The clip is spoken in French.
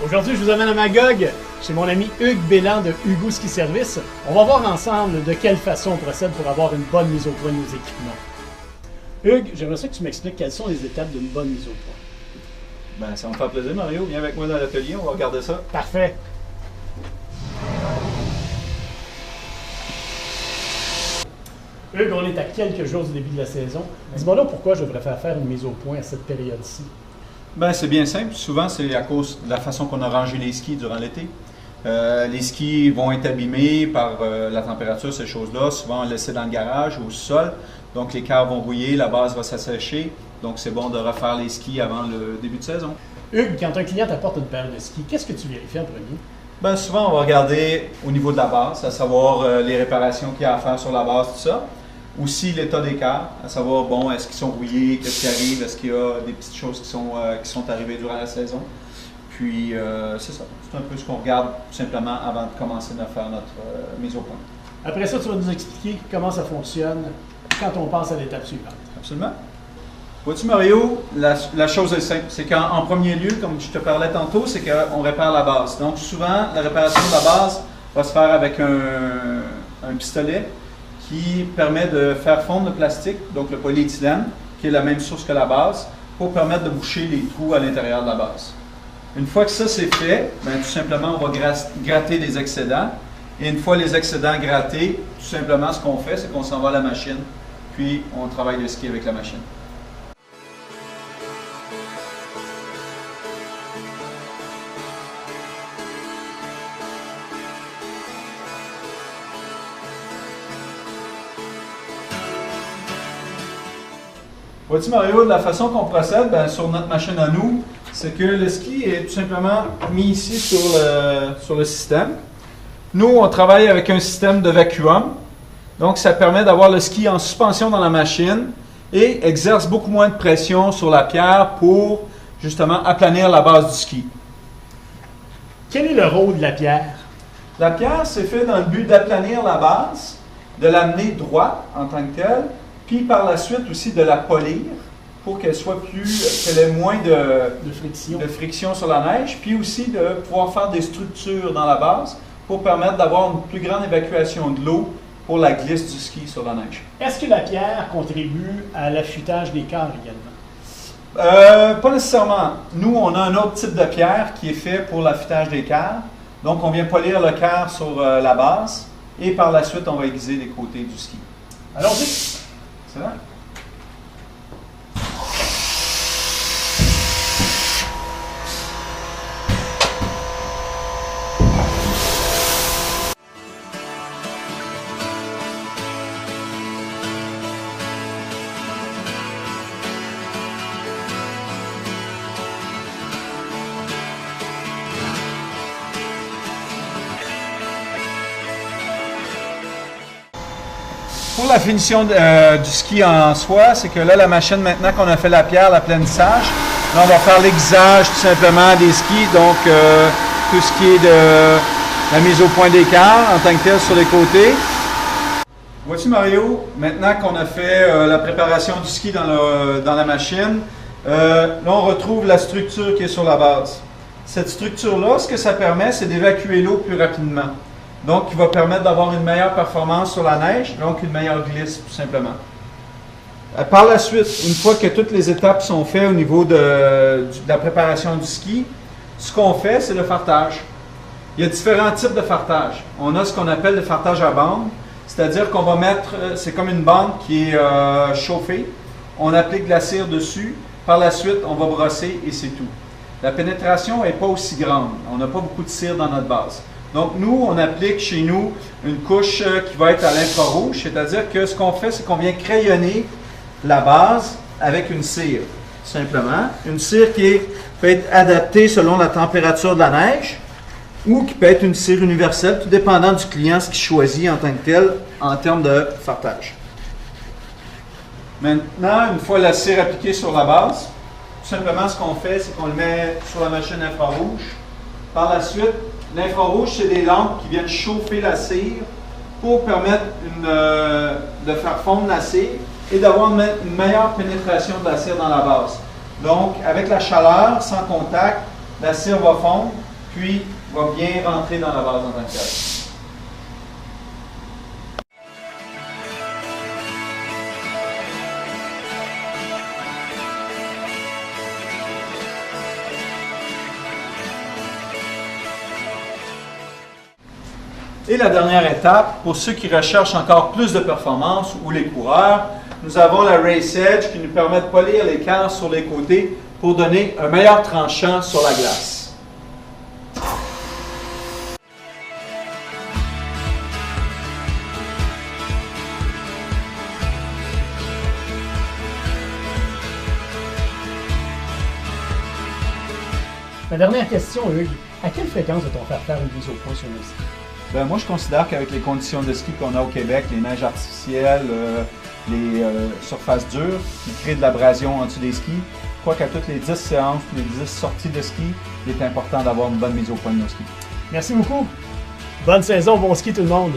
Aujourd'hui, je vous amène à Magog, chez mon ami Hugues Bélan de Hugo Ski Service. On va voir ensemble de quelle façon on procède pour avoir une bonne mise au point de nos équipements. Hugues, j'aimerais ça que tu m'expliques quelles sont les étapes d'une bonne mise au point. Ben, ça va me faire plaisir, Mario. Viens avec moi dans l'atelier, on va regarder ça. Parfait. Hugues, on est à quelques jours du début de la saison. Dis-moi là pourquoi je devrais faire une mise au point à cette période-ci. Ben, c'est bien simple. Souvent, c'est à cause de la façon qu'on a rangé les skis durant l'été. Les skis vont être abîmés par la température, ces choses-là. Souvent, on les laisse dans le garage ou au sol. Donc, les cars vont rouiller, la base va s'assécher. Donc, c'est bon de refaire les skis avant le début de saison. Hugues, quand un client t'apporte une paire de skis, qu'est-ce que tu vérifies en premier? Ben, souvent, on va regarder au niveau de la base, à savoir les réparations qu'il y a à faire sur la base, tout ça. Aussi l'état des cars, à savoir, bon, est-ce qu'ils sont rouillés, qu'est-ce qui arrive, est-ce qu'il y a des petites choses qui sont arrivées durant la saison. Puis, c'est ça. C'est un peu ce qu'on regarde tout simplement avant de commencer à faire notre mise au point. Après ça, tu vas nous expliquer comment ça fonctionne quand on passe à l'étape suivante. Absolument. Vois-tu, Mario, la chose est simple. C'est qu'en premier lieu, comme je te parlais tantôt, c'est qu'on répare la base. Donc, souvent, la réparation de la base va se faire avec un pistolet qui permet de faire fondre le plastique, donc le polyéthylène, qui est la même source que la base, pour permettre de boucher les trous à l'intérieur de la base. Une fois que ça c'est fait, bien, tout simplement on va gratter les excédents. Et une fois les excédents grattés, tout simplement ce qu'on fait, c'est qu'on s'en va à la machine, puis on travaille le ski avec la machine. Vois-tu, Mario, de la façon qu'on procède sur notre machine à nous, c'est que le ski est tout simplement mis ici sur le système. Nous, on travaille avec un système de vacuum. Donc, ça permet d'avoir le ski en suspension dans la machine et exerce beaucoup moins de pression sur la pierre pour, justement, aplanir la base du ski. Quel est le rôle de la pierre? La pierre, c'est fait dans le but d'aplanir la base, de l'amener droite en tant que telle, puis par la suite aussi de la polir pour qu'elle ait moins de friction sur la neige, puis aussi de pouvoir faire des structures dans la base pour permettre d'avoir une plus grande évacuation de l'eau pour la glisse du ski sur la neige. Est-ce que la pierre contribue à l'affûtage des cars également? Pas nécessairement. Nous, on a un autre type de pierre qui est fait pour l'affûtage des cars. Donc, on vient polir le car sur la base et par la suite, on va aiguiser les côtés du ski. Allons-y. Excellent. Pour la finition du ski en soi, c'est que là, la machine, maintenant qu'on a fait la pierre, l'aplanissage, là, on va faire l'aiguisage tout simplement des skis, donc tout ce qui est de la mise au point des cars en tant que tel sur les côtés. Vois-tu, Mario, maintenant qu'on a fait la préparation du ski dans la machine, là, on retrouve la structure qui est sur la base. Cette structure-là, ce que ça permet, c'est d'évacuer l'eau plus rapidement. Donc, qui va permettre d'avoir une meilleure performance sur la neige, donc une meilleure glisse, tout simplement. Par la suite, une fois que toutes les étapes sont faites au niveau de la préparation du ski, ce qu'on fait, c'est le fartage. Il y a différents types de fartage. On a ce qu'on appelle le fartage à bande, c'est-à-dire qu'on va mettre, c'est comme une bande qui est chauffée, on applique de la cire dessus, par la suite, on va brosser et c'est tout. La pénétration n'est pas aussi grande, on n'a pas beaucoup de cire dans notre base. Donc, nous, on applique chez nous une couche qui va être à l'infrarouge, c'est-à-dire que ce qu'on fait, c'est qu'on vient crayonner la base avec une cire, simplement. Une cire qui peut être adaptée selon la température de la neige ou qui peut être une cire universelle, tout dépendant du client, ce qu'il choisit en tant que tel, en termes de fartage. Maintenant, une fois la cire appliquée sur la base, tout simplement, ce qu'on fait, c'est qu'on le met sur la machine infrarouge. Par la suite, l'infrarouge, c'est des lampes qui viennent chauffer la cire pour permettre de faire fondre la cire et d'avoir une meilleure pénétration de la cire dans la base. Donc, avec la chaleur, sans contact, la cire va fondre puis va bien rentrer dans la base en tant que telle. Et la dernière étape, pour ceux qui recherchent encore plus de performance ou les coureurs, nous avons la Race Edge qui nous permet de polir les cases sur les côtés pour donner un meilleur tranchant sur la glace. Ma dernière question, Hugues. À quelle fréquence va-t-on faire une mise au point sur nos skis? Ben, moi, je considère qu'avec les conditions de ski qu'on a au Québec, les neiges artificielles, les surfaces dures qui créent de l'abrasion en dessous des skis, je crois qu'à toutes les 10 séances, les 10 sorties de ski, il est important d'avoir une bonne mise au point de nos skis. Merci beaucoup. Bonne saison, bon ski tout le monde.